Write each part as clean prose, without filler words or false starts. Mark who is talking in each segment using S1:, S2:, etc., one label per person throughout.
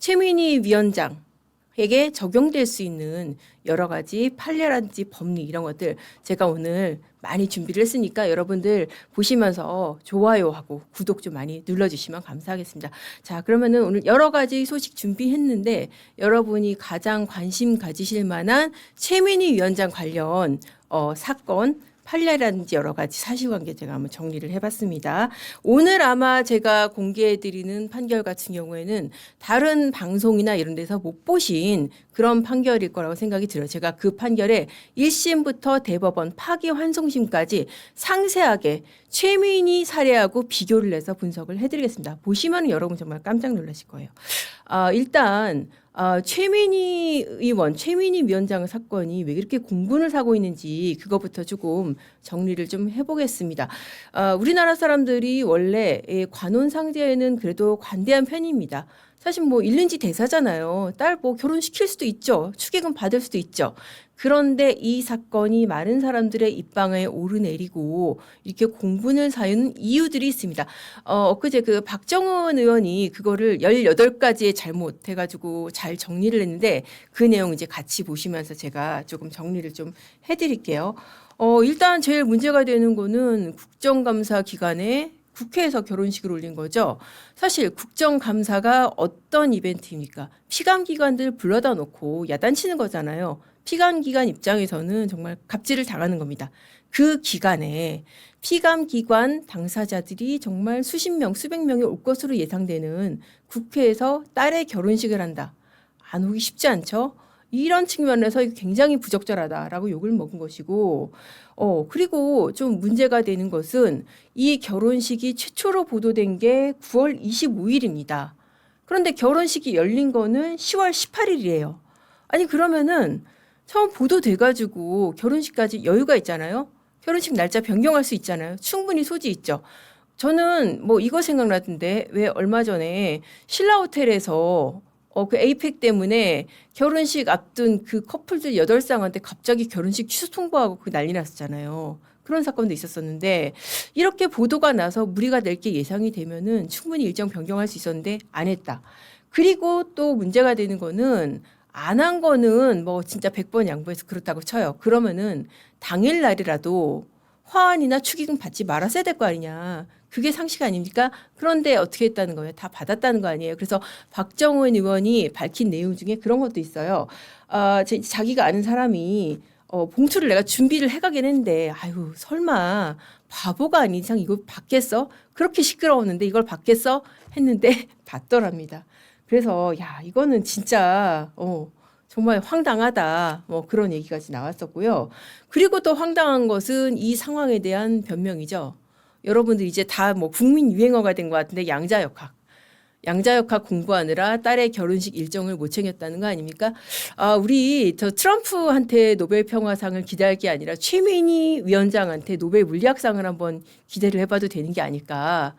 S1: 최민희 위원장에게 적용될 수 있는 여러 가지 판례라든지 법리 이런 것들 제가 오늘 많이 준비를 했으니까 여러분들 보시면서 좋아요하고 구독 좀 많이 눌러주시면 감사하겠습니다. 자, 그러면은 오늘 여러 가지 소식 준비했는데 여러분이 가장 관심 가지실 만한 최민희 위원장 관련 사건 판례라든지 여러 가지 사실관계 제가 한번 정리를 해봤습니다. 오늘 아마 제가 공개해드리는 판결 같은 경우에는 다른 방송이나 이런 데서 못 보신 그런 판결일 거라고 생각이 들어요. 제가 그 판결에 1심부터 대법원 파기환송심까지 상세하게 최민희 사례하고 비교를 해서 분석을 해드리겠습니다. 보시면 여러분 정말 깜짝 놀라실 거예요. 일단 최민희 의원, 최민희 위원장 사건이 왜 이렇게 공분을 사고 있는지 그것부터 조금 정리를 좀 해보겠습니다. 우리나라 사람들이 원래 관혼상제에는 그래도 관대한 편입니다. 사실 뭐 일른지 대사잖아요. 딸 뭐 결혼시킬 수도 있죠. 축의금 받을 수도 있죠. 그런데 이 사건이 많은 사람들의 입방에 오르내리고 이렇게 공분을 사유는 이유들이 있습니다. 엊그제 그 박정은 의원이 그거를 18가지의 잘못 해가지고 잘 정리를 했는데 그 내용 이제 같이 보시면서 제가 조금 정리를 좀 해드릴게요. 일단 제일 문제가 되는 거는 국정감사 기간에 국회에서 결혼식을 올린 거죠. 사실 국정감사가 어떤 이벤트입니까? 피감기관들 불러다 놓고 야단치는 거잖아요. 피감기관 입장에서는 정말 갑질을 당하는 겁니다. 그 기간에 피감기관 당사자들이 정말 수십 명, 수백 명이 올 것으로 예상되는 국회에서 딸의 결혼식을 한다. 안 오기 쉽지 않죠? 이런 측면에서 굉장히 부적절하다라고 욕을 먹은 것이고, 그리고 좀 문제가 되는 것은 이 결혼식이 최초로 보도된 게 9월 25일입니다. 그런데 결혼식이 열린 거는 10월 18일이에요. 아니, 그러면은 처음 보도돼가지고 결혼식까지 여유가 있잖아요. 결혼식 날짜 변경할 수 있잖아요. 충분히 소지 있죠. 저는 뭐 이거 생각나던데 왜 얼마 전에 신라호텔에서 그 에이펙 때문에 결혼식 앞둔 그 커플들 8쌍한테 갑자기 결혼식 취소 통보하고 그 난리 났었잖아요. 그런 사건도 있었었는데 이렇게 보도가 나서 무리가 될 게 예상이 되면은 충분히 일정 변경할 수 있었는데 안 했다. 그리고 또 문제가 되는 거는 안 한 거는 뭐 진짜 100번 양보해서 그렇다고 쳐요. 그러면은 당일날이라도 화환이나 축의금 받지 말았어야 될 거 아니냐. 그게 상식 아닙니까? 그런데 어떻게 했다는 거예요? 다 받았다는 거 아니에요? 그래서 박정은 의원이 밝힌 내용 중에 그런 것도 있어요. 자기가 아는 사람이 봉투를 내가 준비를 해가긴 했는데 아유 설마 바보가 아닌 이상 이거 받겠어? 그렇게 시끄러웠는데 이걸 받겠어? 했는데 받더랍니다. 그래서 야 이거는 진짜 정말 황당하다. 뭐 그런 얘기까지 나왔었고요. 그리고 또 황당한 것은 이 상황에 대한 변명이죠. 여러분들 이제 다 뭐 국민 유행어가 된 것 같은데 양자역학. 양자역학 공부하느라 딸의 결혼식 일정을 못 챙겼다는 거 아닙니까? 우리 저 트럼프한테 노벨 평화상을 기대할 게 아니라 최민희 위원장한테 노벨 물리학상을 한번 기대를 해봐도 되는 게 아닐까.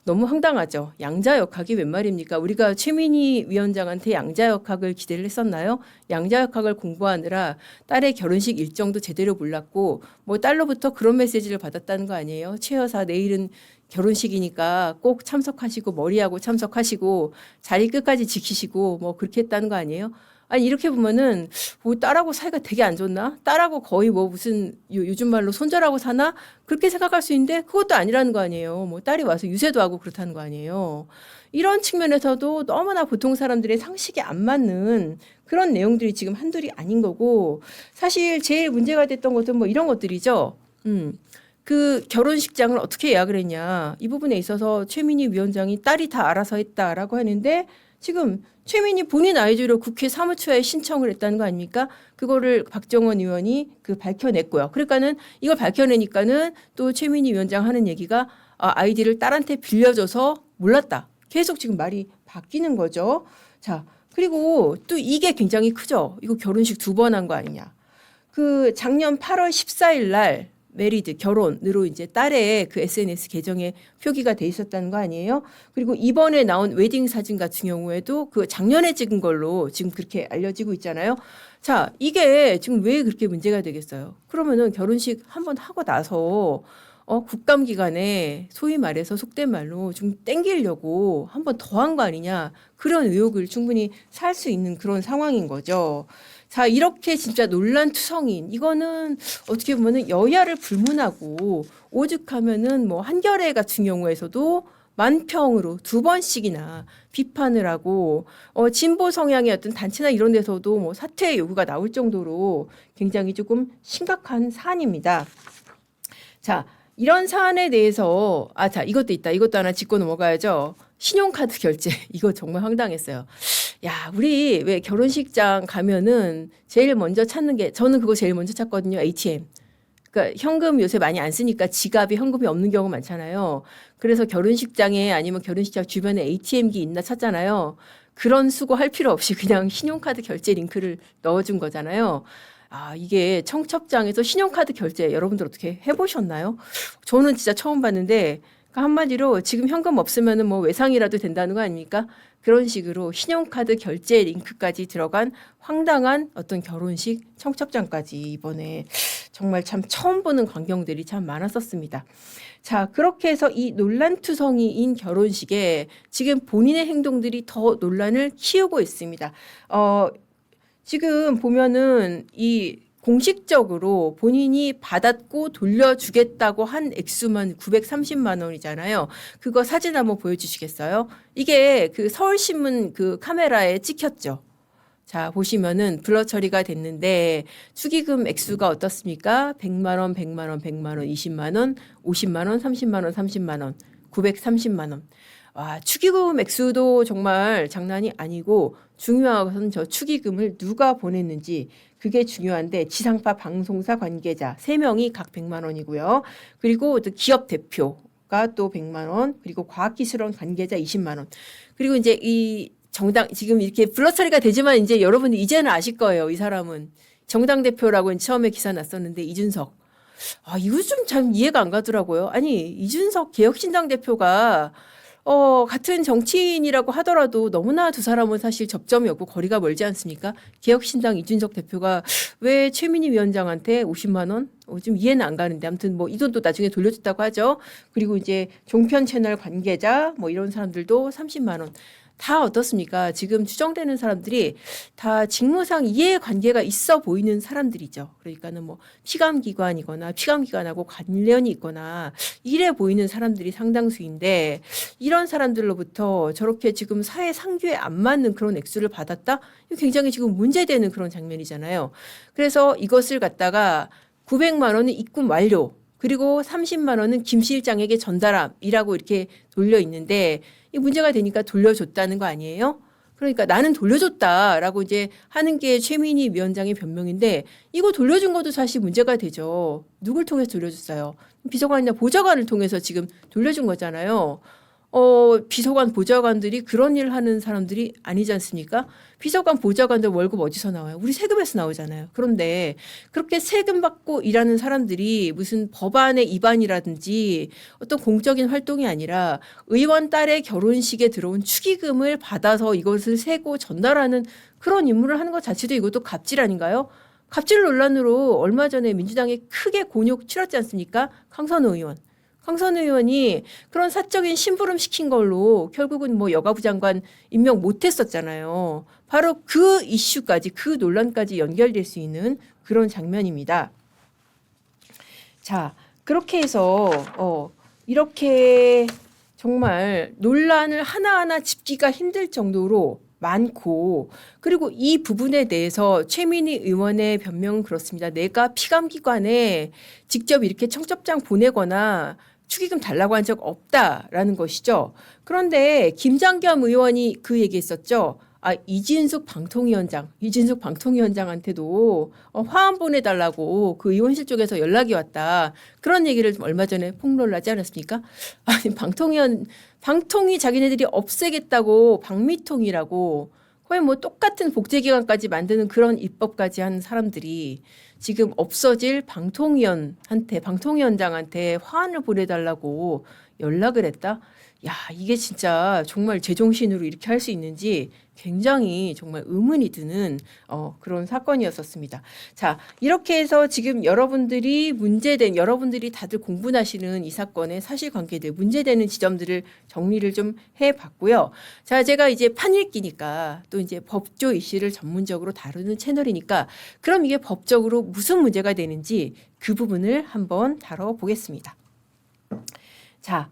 S1: 너무 황당하죠. 양자역학이 웬 말입니까? 우리가 최민희 위원장한테 양자역학을 기대를 했었나요? 양자역학을 공부하느라 딸의 결혼식 일정도 제대로 몰랐고 뭐 딸로부터 그런 메시지를 받았다는 거 아니에요? 최 여사 내일은 결혼식이니까 꼭 참석하시고 머리하고 참석하시고 자리 끝까지 지키시고 뭐 그렇게 했다는 거 아니에요? 아니 이렇게 보면은 뭐 딸하고 사이가 되게 안 좋나? 딸하고 거의 뭐 무슨 요즘 말로 손절하고 사나? 그렇게 생각할 수 있는데 그것도 아니라는 거 아니에요. 뭐 딸이 와서 유세도 하고 그렇다는 거 아니에요. 이런 측면에서도 너무나 보통 사람들의 상식에 안 맞는 그런 내용들이 지금 한둘이 아닌 거고 사실 제일 문제가 됐던 것은 뭐 이런 것들이죠. 그 결혼식장을 어떻게 예약을 했냐. 이 부분에 있어서 최민희 위원장이 딸이 다 알아서 했다라고 하는데 지금 최민희 본인 아이디어로 국회 사무처에 신청을 했다는 거 아닙니까? 그거를 박정원 의원이 밝혀냈고요. 그러니까는 이걸 밝혀내니까는 또 최민희 위원장 하는 얘기가 아이디를 딸한테 빌려줘서 몰랐다. 계속 지금 말이 바뀌는 거죠. 자, 그리고 또 이게 굉장히 크죠. 이거 결혼식 2번 한 거 아니냐. 그 작년 8월 14일 날 메리드 결혼으로 이제 딸의 그 SNS 계정에 표기가 돼 있었다는 거 아니에요? 그리고 이번에 나온 웨딩 사진 같은 경우에도 그 작년에 찍은 걸로 지금 그렇게 알려지고 있잖아요. 자, 이게 지금 왜 그렇게 문제가 되겠어요? 그러면은 결혼식 한번 하고 나서 국감기간에 소위 말해서 속된 말로 좀 땡기려고 한 번 더 한 거 아니냐 그런 의혹을 충분히 살 수 있는 그런 상황인 거죠. 자, 이렇게 진짜 논란투성인 이거는 어떻게 보면은 여야를 불문하고 오죽하면은 뭐 한겨레 같은 경우에서도 만평으로 2번씩이나 비판을 하고 진보 성향의 어떤 단체나 이런 데서도 뭐 사퇴 요구가 나올 정도로 굉장히 조금 심각한 사안입니다. 자, 이런 사안에 대해서 자, 이것도 있다. 이것도 하나 짚고 넘어가야죠. 신용카드 결제. 이거 정말 황당했어요. 야, 우리 왜 결혼식장 가면은 제일 먼저 찾는 게 저는 그거 제일 먼저 찾거든요. ATM. 그러니까 현금 요새 많이 안 쓰니까 지갑에 현금이 없는 경우 많잖아요. 그래서 결혼식장에 아니면 결혼식장 주변에 ATM기 있나 찾잖아요. 그런 수고 할 필요 없이 그냥 신용카드 결제 링크를 넣어준 거잖아요. 이게 청첩장에서 신용카드 결제 여러분들 어떻게 해보셨나요? 저는 진짜 처음 봤는데 그러니까 한마디로 지금 현금 없으면은 뭐 외상이라도 된다는 거 아닙니까? 그런 식으로 신용카드 결제 링크까지 들어간 황당한 어떤 결혼식 청첩장까지 이번에 정말 참 처음 보는 광경들이 참 많았었습니다. 자, 그렇게 해서 이 논란투성이인 결혼식에 지금 본인의 행동들이 더 논란을 키우고 있습니다. 지금 보면은 이 공식적으로 본인이 받았고 돌려주겠다고 한 액수만 930만 원이잖아요. 그거 사진 한번 보여주시겠어요? 이게 그 서울신문 그 카메라에 찍혔죠. 자, 보시면은 블러 처리가 됐는데 축의금 액수가 어떻습니까? 100만 원, 100만 원, 100만 원, 20만 원, 50만 원, 30만 원, 30만 원, 930만 원. 와, 축의금 액수도 정말 장난이 아니고 중요한 것은 저 축의금을 누가 보냈는지 그게 중요한데 지상파 방송사 관계자 3명이 각 100만 원이고요. 그리고 또 기업 대표가 또 100만 원, 그리고 과학기술원 관계자 20만 원. 그리고 이제 이 정당 지금 이렇게 블러 처리가 되지만 이제 여러분들 이제는 아실 거예요. 이 사람은 정당 대표라고 처음에 기사 났었는데 이준석. 이거 좀 참 이해가 안 가더라고요. 아니, 이준석 개혁신당 대표가 같은 정치인이라고 하더라도 너무나 두 사람은 사실 접점이 없고 거리가 멀지 않습니까? 개혁신당 이준석 대표가 왜 최민희 위원장한테 50만 원? 좀 이해는 안 가는데 아무튼 뭐 이 돈도 나중에 돌려줬다고 하죠. 그리고 이제 종편 채널 관계자 뭐 이런 사람들도 30만 원. 다 어떻습니까? 지금 추정되는 사람들이 다 직무상 이해관계가 있어 보이는 사람들이죠. 그러니까는 뭐 피감기관이거나 피감기관하고 관련이 있거나 이래 보이는 사람들이 상당수인데 이런 사람들로부터 저렇게 지금 사회 상규에 안 맞는 그런 액수를 받았다? 이거 굉장히 지금 문제되는 그런 장면이잖아요. 그래서 이것을 갖다가 900만 원은 입금 완료. 그리고 30만 원은 김 실장에게 전달함이라고 이렇게 돌려 있는데 이 문제가 되니까 돌려줬다는 거 아니에요? 그러니까 나는 돌려줬다라고 이제 하는 게 최민희 위원장의 변명인데 이거 돌려준 것도 사실 문제가 되죠. 누굴 통해서 돌려줬어요? 비서관이나 보좌관을 통해서 지금 돌려준 거잖아요. 비서관, 보좌관들이 그런 일 하는 사람들이 아니지 않습니까? 비서관, 보좌관들 월급 어디서 나와요? 우리 세금에서 나오잖아요. 그런데 그렇게 세금 받고 일하는 사람들이 무슨 법안의 위반이라든지 어떤 공적인 활동이 아니라 의원 딸의 결혼식에 들어온 축의금을 받아서 이것을 세고 전달하는 그런 임무를 하는 것 자체도 이것도 갑질 아닌가요? 갑질 논란으로 얼마 전에 민주당에 크게 곤욕 치렀지 않습니까? 강선우 의원. 강선 의원이 그런 사적인 심부름 시킨 걸로 결국은 뭐 여가부 장관 임명 못했었잖아요. 바로 그 이슈까지 그 논란까지 연결될 수 있는 그런 장면입니다. 자, 그렇게 해서 이렇게 정말 논란을 하나하나 짚기가 힘들 정도로 많고 그리고 이 부분에 대해서 최민희 의원의 변명은 그렇습니다. 내가 피감기관에 직접 이렇게 청첩장 보내거나 축의금 달라고 한 적 없다라는 것이죠. 그런데 김장겸 의원이 그 얘기했었죠. 이진숙 방통위원장한테도 화환 보내달라고 그 의원실 쪽에서 연락이 왔다. 그런 얘기를 좀 얼마 전에 폭로를 하지 않았습니까? 아니, 방통위 자기네들이 없애겠다고 방미통이라고 거의 뭐 똑같은 복제기관까지 만드는 그런 입법까지 한 사람들이 지금 없어질 방통위원장한테 화환을 보내달라고 연락을 했다. 야, 이게 진짜 정말 제정신으로 이렇게 할 수 있는지 굉장히 정말 의문이 드는 그런 사건이었었습니다. 자, 이렇게 해서 지금 여러분들이 다들 공분하시는 이 사건의 사실관계들, 문제되는 지점들을 정리를 좀 해봤고요. 자, 제가 이제 판읽기니까 또 이제 법조 이슈를 전문적으로 다루는 채널이니까 그럼 이게 법적으로 무슨 문제가 되는지 그 부분을 한번 다뤄보겠습니다. 자,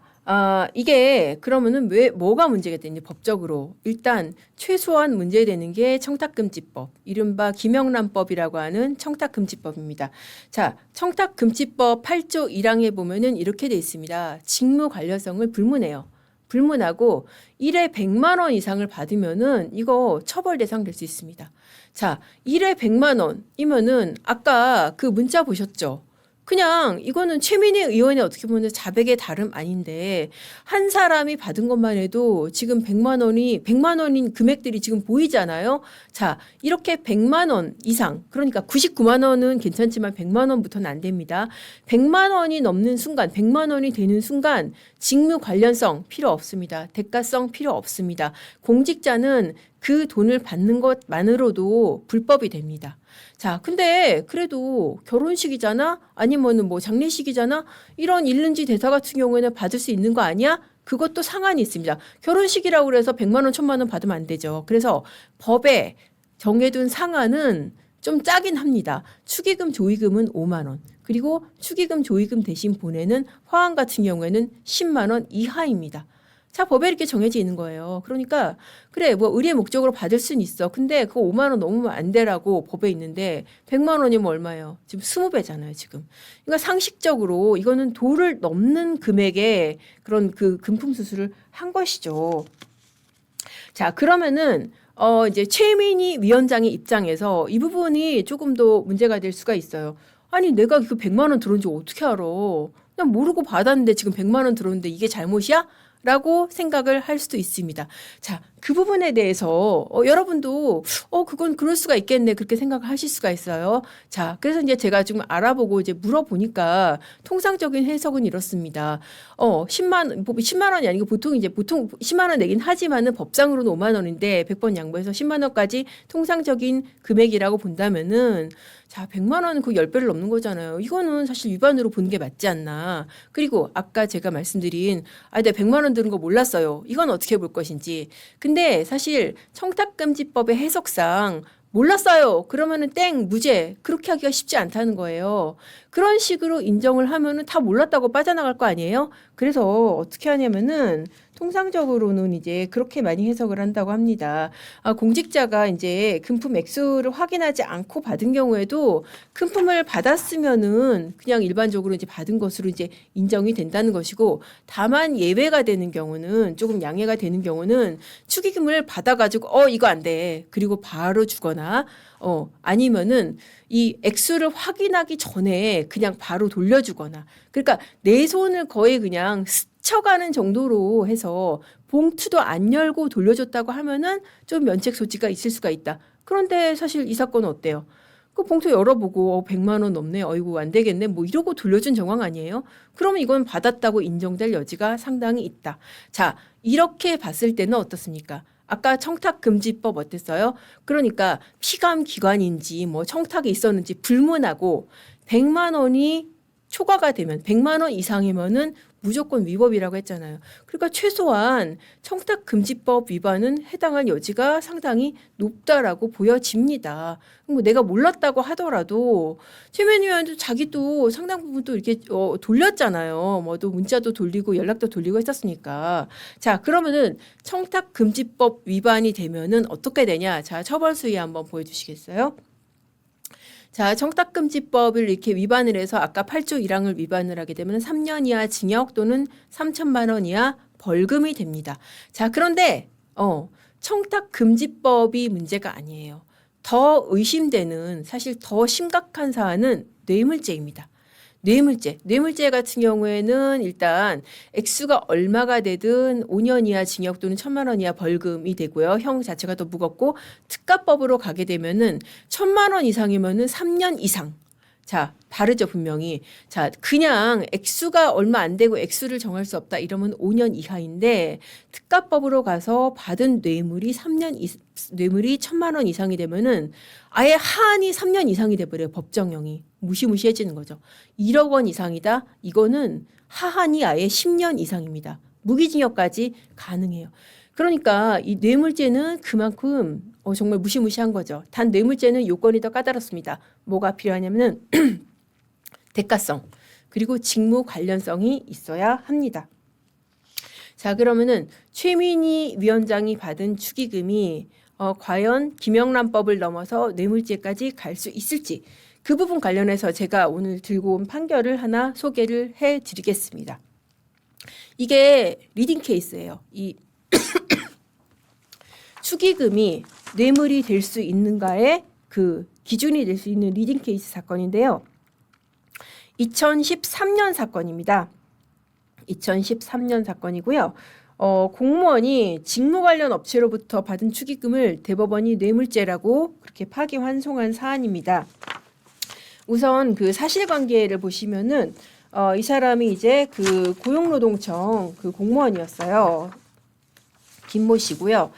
S1: 이게 그러면은 뭐가 문제가 되는지 법적으로 일단 최소한 문제되는 게 청탁금지법, 이른바 김영란법이라고 하는 청탁금지법입니다. 자, 청탁금지법 8조 1항에 보면은 이렇게 돼 있습니다. 직무 관련성을 불문해요. 불문하고 1회 100만 원 이상을 받으면은 이거 처벌 대상 될 수 있습니다. 자, 1회 100만 원이면은 아까 그 문자 보셨죠? 그냥 이거는 최민희 의원의 어떻게 보면 자백의 다름 아닌데 한 사람이 받은 것만 해도 지금 100만 원인 금액들이 지금 보이잖아요. 자, 이렇게 100만 원 이상, 그러니까 99만 원은 괜찮지만 100만 원부터는 안 됩니다. 100만 원이 넘는 순간, 100만 원이 되는 순간 직무 관련성 필요 없습니다. 대가성 필요 없습니다. 공직자는 그 돈을 받는 것만으로도 불법이 됩니다. 자, 근데 그래도 결혼식이잖아? 아니면은 뭐 장례식이잖아? 이런 일른지 대사 같은 경우에는 받을 수 있는 거 아니야? 그것도 상한이 있습니다. 결혼식이라고 그래서 100만 원, 1000만 원 받으면 안 되죠. 그래서 법에 정해둔 상한은 좀 짜긴 합니다. 축의금, 조의금은 5만 원. 그리고 축의금, 조의금 대신 보내는 화환 같은 경우에는 10만 원 이하입니다. 자, 법에 이렇게 정해져 있는 거예요. 그러니까 그래 뭐 의례 목적으로 받을 수는 있어. 근데 그거 5만 원 넘으면 안 되라고 법에 있는데 100만 원이면 얼마예요? 지금 20배잖아요, 지금. 그러니까 상식적으로 이거는 도를 넘는 금액의 그런 그 금품 수수를 한 것이죠. 자, 그러면은 이제 최민희 위원장의 입장에서 이 부분이 조금 더 문제가 될 수가 있어요. 아니, 내가 그 100만 원 들어온지 어떻게 알아? 그냥 모르고 받았는데 지금 100만 원 들어오는데 이게 잘못이야? 라고 생각을 할 수도 있습니다. 자, 그 부분에 대해서 여러분도 그건 그럴 수가 있겠네 그렇게 생각을 하실 수가 있어요. 자, 그래서 이제 제가 지금 알아보고 이제 물어보니까 통상적인 해석은 이렇습니다. 10만 원이 아니고 보통 10만 원 내긴 하지만은 법상으로는 5만 원인데 100번 양보해서 10만 원까지 통상적인 금액이라고 본다면은 자, 100만 원은 그 10배를 넘는 거잖아요. 이거는 사실 위반으로 보는 게 맞지 않나. 그리고 아까 제가 말씀드린 내가 100만 원 들은 거 몰랐어요. 이건 어떻게 볼 것인지. 근데 사실 청탁금지법의 해석상 몰랐어요. 그러면은 땡, 무죄. 그렇게 하기가 쉽지 않다는 거예요. 그런 식으로 인정을 하면은 다 몰랐다고 빠져나갈 거 아니에요? 그래서 어떻게 하냐면은 통상적으로는 이제 그렇게 많이 해석을 한다고 합니다. 공직자가 이제 금품 액수를 확인하지 않고 받은 경우에도 금품을 받았으면은 그냥 일반적으로 이제 받은 것으로 이제 인정이 된다는 것이고, 다만 예외가 되는 경우는 조금 양해가 되는 경우는 축의금을 받아가지고 이거 안 돼. 그리고 바로 주거나 아니면은 이 액수를 확인하기 전에 그냥 바로 돌려주거나, 그러니까 내 손을 거의 그냥 스쳐가는 정도로 해서 봉투도 안 열고 돌려줬다고 하면은 좀 면책 소지가 있을 수가 있다. 그런데 사실 이 사건은 어때요? 그 봉투 열어보고 100만 원 넘네, 어이구 안 되겠네, 뭐 이러고 돌려준 정황 아니에요? 그러면 이건 받았다고 인정될 여지가 상당히 있다. 자, 이렇게 봤을 때는 어떻습니까? 아까 청탁금지법 어땠어요? 그러니까 피감기관인지 뭐 청탁이 있었는지 불문하고 100만 원이 초과가 되면 100만 원 이상이면은 무조건 위법이라고 했잖아요. 그러니까 최소한 청탁금지법 위반은 해당할 여지가 상당히 높다라고 보여집니다. 뭐 내가 몰랐다고 하더라도 최민희 의원도 자기도 상당 부분 또 이렇게 돌렸잖아요. 뭐 또 문자도 돌리고 연락도 돌리고 했었으니까. 자, 그러면은 청탁금지법 위반이 되면은 어떻게 되냐? 자, 처벌 수위 한번 보여주시겠어요? 자, 청탁금지법을 이렇게 위반을 해서 아까 8조 1항을 위반을 하게 되면 3년 이하 징역 또는 3천만 원 이하 벌금이 됩니다. 자, 그런데 청탁금지법이 문제가 아니에요. 더 의심되는, 사실 더 심각한 사안은 뇌물죄입니다. 뇌물죄 같은 경우에는 일단 액수가 얼마가 되든 5년 이하 징역 또는 1,000만 원 이하 벌금이 되고요. 형 자체가 더 무겁고 특가법으로 가게 되면은 1,000만 원 이상이면은 3년 이상, 자, 다르죠, 분명히. 자, 그냥 액수가 얼마 안 되고 액수를 정할 수 없다 이러면 5년 이하인데 특가법으로 가서 받은 뇌물이 1,000만 원 이상이 되면은 아예 하한이 3년 이상이 돼버려요. 법정형이. 무시무시해지는 거죠. 1억 원 이상이다. 이거는 하한이 아예 10년 이상입니다. 무기징역까지 가능해요. 그러니까 이 뇌물죄는 그만큼 정말 무시무시한 거죠. 단 뇌물죄는 요건이 더 까다롭습니다. 뭐가 필요하냐면은 대가성 그리고 직무 관련성이 있어야 합니다. 자, 그러면은 최민희 위원장이 받은 축의금이 과연 김영란법을 넘어서 뇌물죄까지 갈 수 있을지 그 부분 관련해서 제가 오늘 들고 온 판결을 하나 소개를 해드리겠습니다. 이게 리딩 케이스예요. 이 축의금이 뇌물이 될 수 있는가의 그 기준이 될 수 있는 리딩 케이스 사건인데요. 2013년 사건입니다. 2013년 사건이고요. 공무원이 직무 관련 업체로부터 받은 축의금을 대법원이 뇌물죄라고 그렇게 파기환송한 사안입니다. 우선 그 사실관계를 보시면은 이 사람이 이제 그 고용노동청 그 공무원이었어요. 김모 씨고요.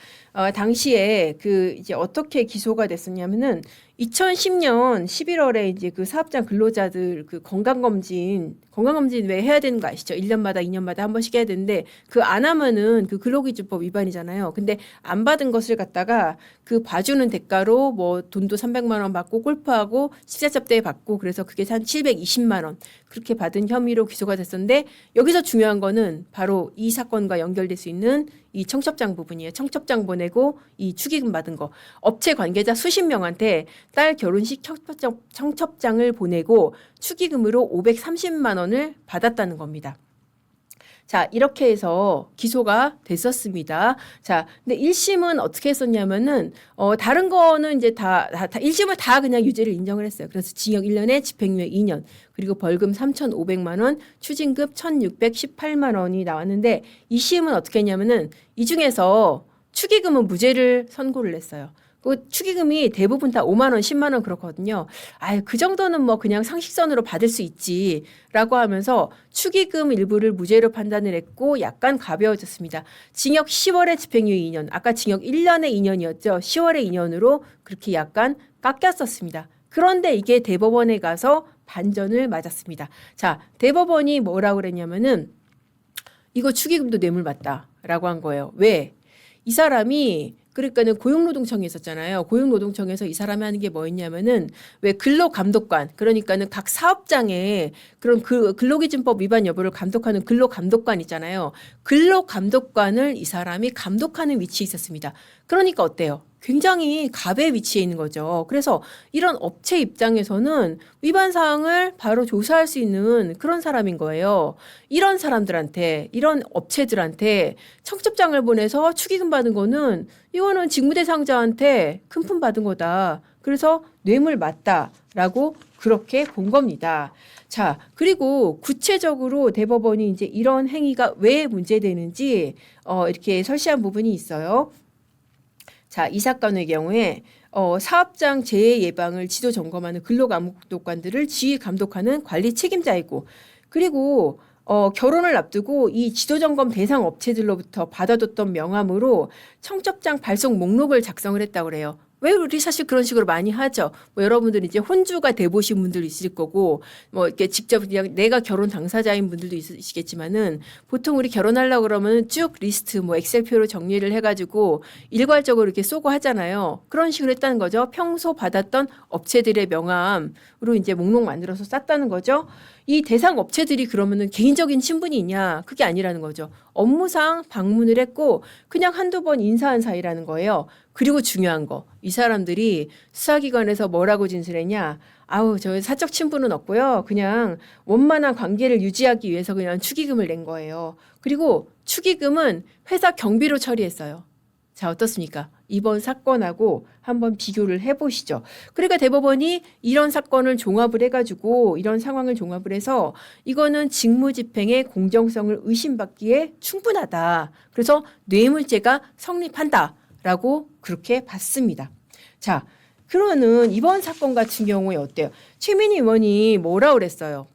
S1: 당시에 그 이제 어떻게 기소가 됐었냐면은 2010년 11월에 이제 그 사업장 근로자들 그 건강검진 왜 해야 되는 거 아시죠? 1년마다 2년마다 한 번씩 해야 되는데 그 안 하면은 그 근로기준법 위반이잖아요. 근데 안 받은 것을 갖다가 그 봐주는 대가로 뭐 돈도 300만 원 받고 골프하고 식사접대 받고 그래서 그게 한 720만 원 그렇게 받은 혐의로 기소가 됐었는데 여기서 중요한 거는 바로 이 사건과 연결될 수 있는 이 청첩장 부분이에요. 청첩장 보내고 이 축의금 받은 거. 업체 관계자 수십 명한테 딸 결혼식 청첩장을 보내고 축의금으로 530만 원을 받았다는 겁니다. 자, 이렇게 해서 기소가 됐었습니다. 자, 근데 1심은 어떻게 했었냐면은, 다른 거는 이제 1심은 다 그냥 유죄를 인정을 했어요. 그래서 징역 1년에 집행유예 2년, 그리고 벌금 3,500만 원, 추징급 1,618만 원이 나왔는데, 2심은 어떻게 했냐면은, 이 중에서 축의금은 무죄를 선고를 했어요. 그 축의금이 대부분 다 5만 원, 10만 원 그렇거든요. 그 정도는 뭐 그냥 상식선으로 받을 수 있지라고 하면서 축의금 일부를 무죄로 판단을 했고 약간 가벼워졌습니다. 징역 10월에 집행유예 2년. 아까 징역 1년에 2년이었죠. 10월에 2년으로 그렇게 약간 깎였었습니다. 그런데 이게 대법원에 가서 반전을 맞았습니다. 자, 대법원이 뭐라고 그랬냐면은 이거 축의금도 뇌물 맞다라고 한 거예요. 왜? 이 사람이 그러니까는 고용노동청에 있었잖아요. 고용노동청에서 이 사람이 하는 게 뭐였냐면은 왜 근로감독관 그러니까는 각 사업장에 그런 그 근로기준법 위반 여부를 감독하는 근로감독관 있잖아요. 근로감독관을 이 사람이 감독하는 위치에 있었습니다. 그러니까 어때요? 굉장히 갑의 위치에 있는 거죠. 그래서 이런 업체 입장에서는 위반 사항을 바로 조사할 수 있는 그런 사람인 거예요. 이런 사람들한테, 이런 업체들한테 청첩장을 보내서 축의금 받은 거는 이거는 직무대상자한테 금품 받은 거다. 그래서 뇌물 맞다라고 그렇게 본 겁니다. 자, 그리고 구체적으로 대법원이 이제 이런 행위가 왜 문제되는지 이렇게 설시한 부분이 있어요. 자, 이 사건의 경우에 사업장 재해 예방을 지도 점검하는 근로감독관들을 지휘 감독하는 관리 책임자이고 그리고 결혼을 앞두고 이 지도점검 대상 업체들로부터 받아뒀던 명함으로 청첩장 발송 목록을 작성을 했다고 그래요. 왜 우리 사실 그런 식으로 많이 하죠. 뭐 여러분들 이제 혼주가 돼 보신 분들 있을 거고 뭐 이렇게 직접 그냥 내가 결혼 당사자인 분들도 있으시겠지만은 보통 우리 결혼하려고 그러면 쭉 리스트 뭐 엑셀표로 정리를 해가지고 일괄적으로 이렇게 쏘고 하잖아요. 그런 식으로 했다는 거죠. 평소 받았던 업체들의 명함으로 이제 목록 만들어서 쌌다는 거죠. 이 대상 업체들이 그러면은 개인적인 친분이 있냐? 그게 아니라는 거죠. 업무상 방문을 했고 그냥 한두 번 인사한 사이라는 거예요. 그리고 중요한 거, 이 사람들이 수사기관에서 뭐라고 진술했냐? 저 사적 친분은 없고요. 그냥 원만한 관계를 유지하기 위해서 그냥 축의금을 낸 거예요. 그리고 축의금은 회사 경비로 처리했어요. 자, 어떻습니까? 이번 사건하고 한번 비교를 해보시죠. 그러니까 대법원이 이런 사건을 종합을 해가지고 이런 상황을 종합을 해서 이거는 직무집행의 공정성을 의심받기에 충분하다. 그래서 뇌물죄가 성립한다라고 그렇게 봤습니다. 자, 그러면은 이번 사건 같은 경우에 어때요? 최민희 의원이 뭐라 그랬어요?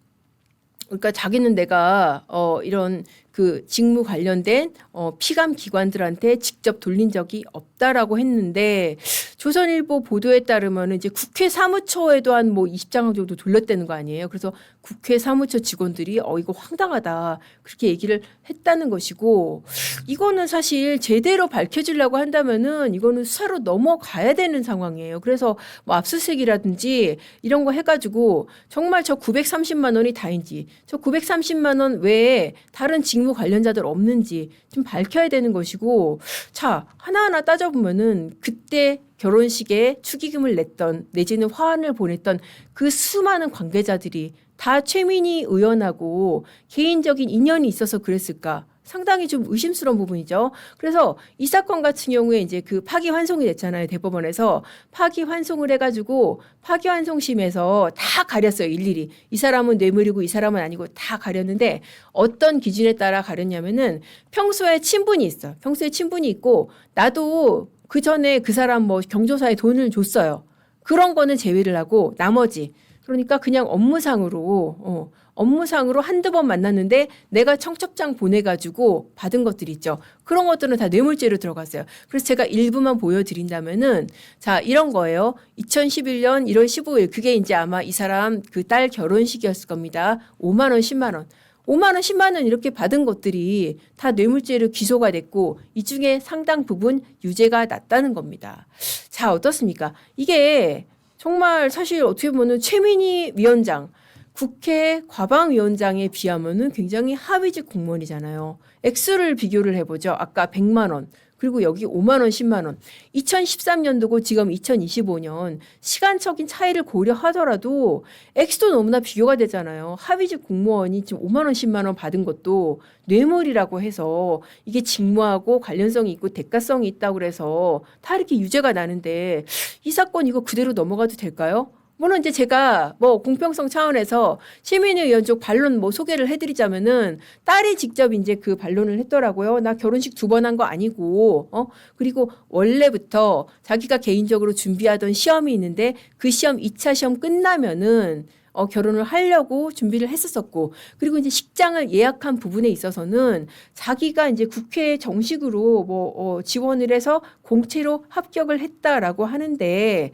S1: 그러니까 자기는 내가 이런 그 직무 관련된 피감 기관들한테 직접 돌린 적이 없다라고 했는데 조선일보 보도에 따르면 이제 국회 사무처에도 한 뭐 20장 정도 돌렸다는 거 아니에요. 그래서 국회 사무처 직원들이 이거 황당하다 그렇게 얘기를 했다는 것이고 이거는 사실 제대로 밝혀지려고 한다면은 이거는 수사로 넘어가야 되는 상황이에요. 그래서 뭐 압수수색이라든지 이런 거 해가지고 정말 저 930만 원이 다인지 저 930만 원 외에 다른 직무 관련자들 없는지 좀 밝혀야 되는 것이고 자 하나하나 따져보면은 그때 결혼식에 축의금을 냈던 내지는 화환을 보냈던 그 수많은 관계자들이 다 최민희 의원하고 개인적인 인연이 있어서 그랬을까? 상당히 좀 의심스러운 부분이죠. 그래서 이 사건 같은 경우에 이제 그 파기환송이 됐잖아요. 대법원에서 파기환송을 해가지고 파기환송심에서 다 가렸어요. 일일이. 이 사람은 뇌물이고 이 사람은 아니고 다 가렸는데 어떤 기준에 따라 가렸냐면은 평소에 친분이 있어. 평소에 친분이 있고 나도 그 전에 그 사람 뭐 경조사에 돈을 줬어요. 그런 거는 제외를 하고 나머지 그러니까 그냥 업무상으로 한두 번 만났는데 내가 청첩장 보내가지고 받은 것들 있죠. 그런 것들은 다 뇌물죄로 들어갔어요. 그래서 제가 일부만 보여드린다면은 자 이런 거예요. 2011년 1월 15일 그게 이제 아마 이 사람 그 딸 결혼식이었을 겁니다. 5만 원, 10만 원. 5만 원, 10만 원 이렇게 받은 것들이 다 뇌물죄로 기소가 됐고 이 중에 상당 부분 유죄가 났다는 겁니다. 자 어떻습니까? 이게 정말 사실 어떻게 보면 최민희 위원장 국회 과방위원장에 비하면은 굉장히 하위직 공무원이잖아요. 액수를 비교를 해보죠. 아까 100만 원 그리고 여기 5만 원, 10만 원. 2013년도고 지금 2025년 시간적인 차이를 고려하더라도 액수도 너무나 비교가 되잖아요. 하위직 공무원이 지금 5만 원, 10만 원 받은 것도 뇌물이라고 해서 이게 직무하고 관련성이 있고 대가성이 있다고 그래서 다 이렇게 유죄가 나는데 이 사건 이거 그대로 넘어가도 될까요? 물론 이제 제가 뭐 공평성 차원에서 최민희 의원 쪽 반론 뭐 소개를 해드리자면은 딸이 직접 이제 그 반론을 했더라고요. 나 결혼식 2번 한 거 아니고, 그리고 원래부터 자기가 개인적으로 준비하던 시험이 있는데 그 시험 2차 시험 끝나면은 결혼을 하려고 준비를 했었었고, 그리고 이제 식장을 예약한 부분에 있어서는 자기가 이제 국회에 정식으로 지원을 해서 공채로 합격을 했다라고 하는데,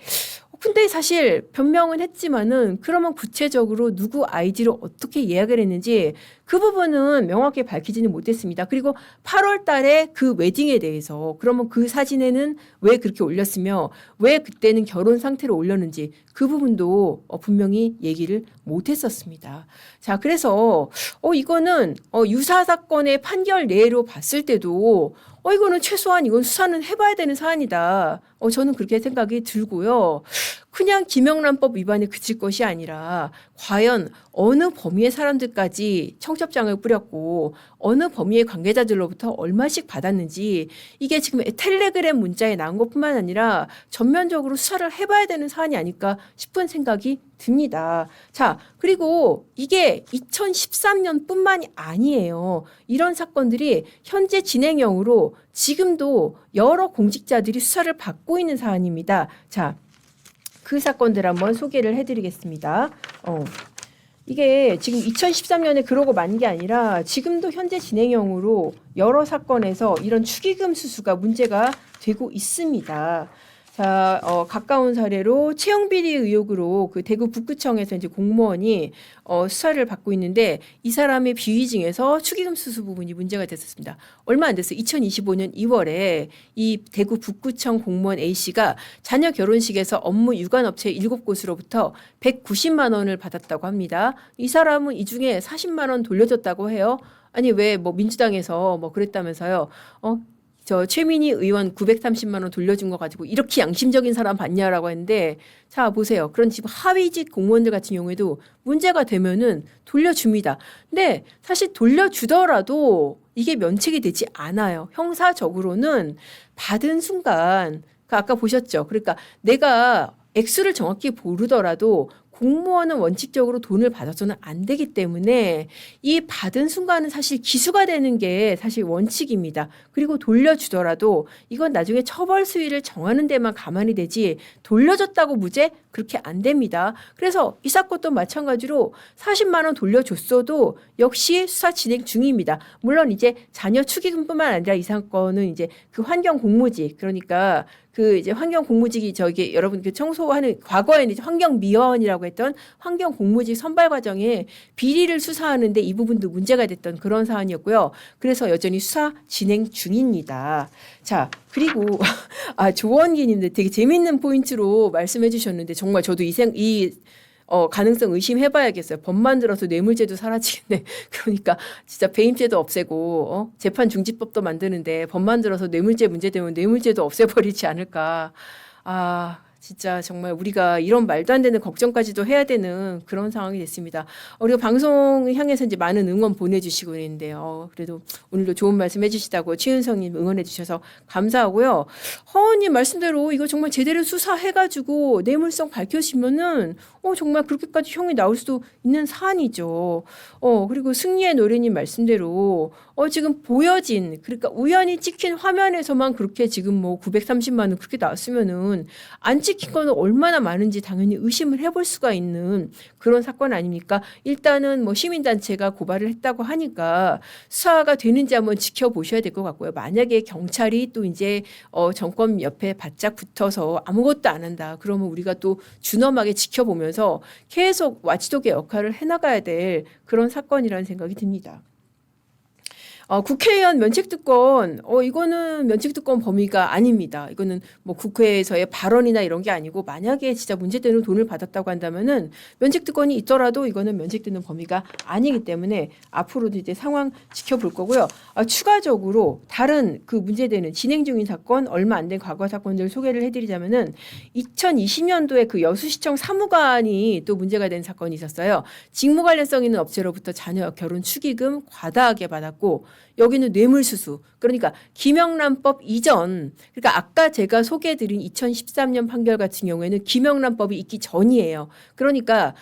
S1: 근데 사실 변명은 했지만은 그러면 구체적으로 누구 아이디로 어떻게 예약을 했는지 그 부분은 명확히 밝히지는 못했습니다. 그리고 8월 달에 그 웨딩에 대해서 그러면 그 사진에는 왜 그렇게 올렸으며 왜 그때는 결혼 상태로 올렸는지 그 부분도 분명히 얘기를 못했었습니다. 자, 그래서 이거는 유사 사건의 판결 내로 봤을 때도 이거는 최소한 이건 수사는 해봐야 되는 사안이다. 저는 그렇게 생각이 들고요. 그냥 김영란법 위반에 그칠 것이 아니라 과연 어느 범위의 사람들까지 청첩장을 뿌렸고 어느 범위의 관계자들로부터 얼마씩 받았는지 이게 지금 텔레그램 문자에 나온 것뿐만 아니라 전면적으로 수사를 해봐야 되는 사안이 아닐까 싶은 생각이 듭니다. 자, 그리고 이게 2013년뿐만이 아니에요. 이런 사건들이 현재 진행형으로 지금도 여러 공직자들이 수사를 받고 있는 사안입니다. 자, 그 사건들 한번 소개를 해드리겠습니다. 이게 지금 2013년에 그러고 만 게 아니라 지금도 현재 진행형으로 여러 사건에서 이런 축의금 수수가 문제가 되고 있습니다. 자, 가까운 사례로 채용비리 의혹으로 그 대구 북구청에서 이제 공무원이 수사를 받고 있는데 이 사람의 비위 중에서 축의금 수수 부분이 문제가 됐었습니다. 얼마 안 됐어요. 2025년 2월에 이 대구 북구청 공무원 A씨가 자녀 결혼식에서 업무 유관 업체 7곳으로부터 190만 원을 받았다고 합니다. 이 사람은 이 중에 40만 원 돌려줬다고 해요. 아니 왜 뭐 민주당에서 뭐 그랬다면서요. 저 최민희 의원 930만 원 돌려준 거 가지고 이렇게 양심적인 사람 봤냐라고 했는데 자 보세요. 그런 지금 하위직 공무원들 같은 경우에도 문제가 되면은 돌려줍니다. 근데 사실 돌려주더라도 이게 면책이 되지 않아요. 형사적으로는 받은 순간 아까 보셨죠. 그러니까 내가 액수를 정확히 모르더라도 공무원은 원칙적으로 돈을 받아서는 안 되기 때문에 이 받은 순간은 사실 기수가 되는 게 사실 원칙입니다. 그리고 돌려주더라도 이건 나중에 처벌 수위를 정하는 데만 가만히 되지 돌려줬다고 무죄? 그렇게 안 됩니다. 그래서 이 사건도 마찬가지로 40만 원 돌려줬어도 역시 수사 진행 중입니다. 물론 이제 자녀 축의금뿐만 아니라 이 사건은 이제 그 환경 공무직, 그러니까 그 이제 환경 공무직이 저기 여러분 그 청소하는 과거에는 이제 환경미화원이라고 했던 환경 공무직 선발 과정에 비리를 수사하는데 이 부분도 문제가 됐던 그런 사안이었고요. 그래서 여전히 수사 진행 중입니다. 자, 그리고 조원기님들 되게 재밌는 포인트로 말씀해 주셨는데 정말 저도 가능성 의심해봐야겠어요. 법만 들어서 뇌물죄도 사라지겠네. 그러니까 진짜 배임죄도 없애고 재판 중지법도 만드는데 법만 들어서 뇌물죄 문제 되면 뇌물죄도 없애버리지 않을까. 진짜 정말 우리가 이런 말도 안 되는 걱정까지도 해야 되는 그런 상황이 됐습니다. 우리가 방송 향해서 이제 많은 응원 보내주시고 있는데요. 그래도 오늘도 좋은 말씀 해주시다고 최윤성님 응원해 주셔서 감사하고요. 허원님 말씀대로 이거 정말 제대로 수사해가지고 뇌물성 밝혀지면은 정말 그렇게까지 형이 나올 수도 있는 사안이죠. 그리고 승리의 노래님 말씀대로 지금 보여진 그러니까 우연히 찍힌 화면에서만 그렇게 지금 뭐 930만 원 그렇게 나왔으면은 안 찍힌 거는 얼마나 많은지 당연히 의심을 해볼 수가 있는 그런 사건 아닙니까? 일단은 뭐 시민단체가 고발을 했다고 하니까 수사가 되는지 한번 지켜보셔야 될 것 같고요. 만약에 경찰이 또 이제 정권 옆에 바짝 붙어서 아무것도 안 한다. 그러면 우리가 또 준엄하게 지켜보면서 계속 와치독의 역할을 해나가야 될 그런 사건이라는 생각이 듭니다. 국회의원 면책특권, 이거는 면책특권 범위가 아닙니다. 이거는 뭐 국회에서의 발언이나 이런 게 아니고 만약에 진짜 문제되는 돈을 받았다고 한다면은 면책특권이 있더라도 이거는 면책되는 범위가 아니기 때문에 앞으로도 이제 상황 지켜볼 거고요. 추가적으로 다른 그 문제되는 진행 중인 사건, 얼마 안 된 과거 사건들 소개를 해드리자면은 2020년도에 그 여수시청 사무관이 또 문제가 된 사건이 있었어요. 직무 관련성 있는 업체로부터 자녀 결혼 축의금 과다하게 받았고 여기는 뇌물수수. 그러니까 김영란법 이전. 그러니까 아까 제가 소개해드린 2013년 판결 같은 경우에는 김영란법이 있기 전이에요. 그러니까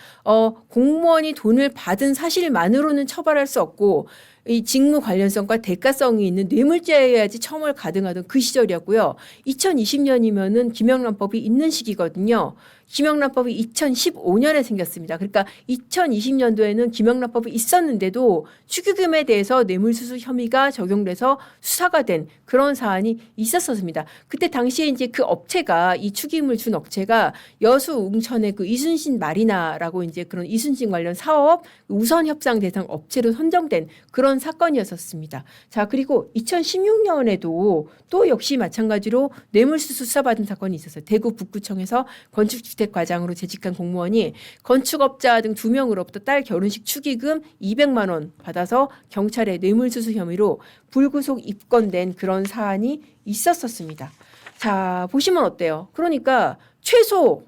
S1: 공무원이 돈을 받은 사실만으로는 처벌할 수 없고 이 직무 관련성과 대가성이 있는 뇌물죄여야지 처벌 가능하던 그 시절이었고요. 2020년이면은 김영란법이 있는 시기거든요. 김영란법이 2015년에 생겼습니다. 그러니까 2020년도에는 김영란법이 있었는데도 축의금에 대해서 뇌물수수 혐의가 적용돼서 수사가 된 그런 사안이 있었습니다. 그때 당시에 이제 그 업체가 이 축의금을 준 업체가 여수 웅천의 그 이순신 마리나라고 이제 그런 이순신 관련 사업 우선 협상 대상 업체로 선정된 그런 사건이었었습니다. 자, 그리고 2016년에도 또 역시 마찬가지로 뇌물수수 수사받은 사건이 있었어요. 대구 북구청에서 건축주택 과장으로 재직한 공무원이 건축업자 등 2명으로부터 딸 결혼식 축의금 200만 원 받아서 경찰에 뇌물수수 혐의로 불구속 입건된 그런 사안이 있었습니다. 자, 보시면 어때요? 그러니까 최소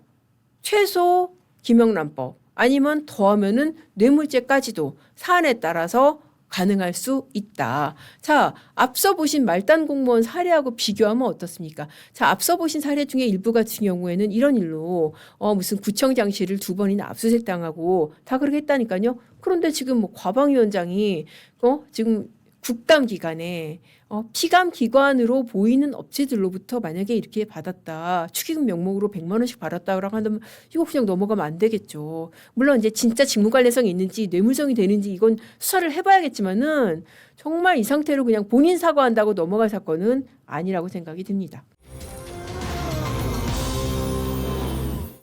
S1: 김영란법 아니면 더하면은 뇌물죄까지도 사안에 따라서 가능할 수 있다. 자, 앞서 보신 말단 공무원 사례하고 비교하면 어떻습니까? 자, 앞서 보신 사례 중에 일부 같은 경우에는 이런 일로 무슨 구청장실을 2번이나 압수수색 당하고 다 그렇게 했다니까요. 그런데 지금 뭐 과방위원장이 지금 국감 기간에 피감 기관으로 보이는 업체들로부터 만약에 이렇게 받았다. 축의금 명목으로 100만 원씩 받았다라고 한다면 이거 그냥 넘어가면 안 되겠죠. 물론 이제 진짜 직무 관련성이 있는지 뇌물성이 되는지 이건 수사를 해봐야겠지만은 정말 이 상태로 그냥 본인 사과한다고 넘어갈 사건은 아니라고 생각이 듭니다.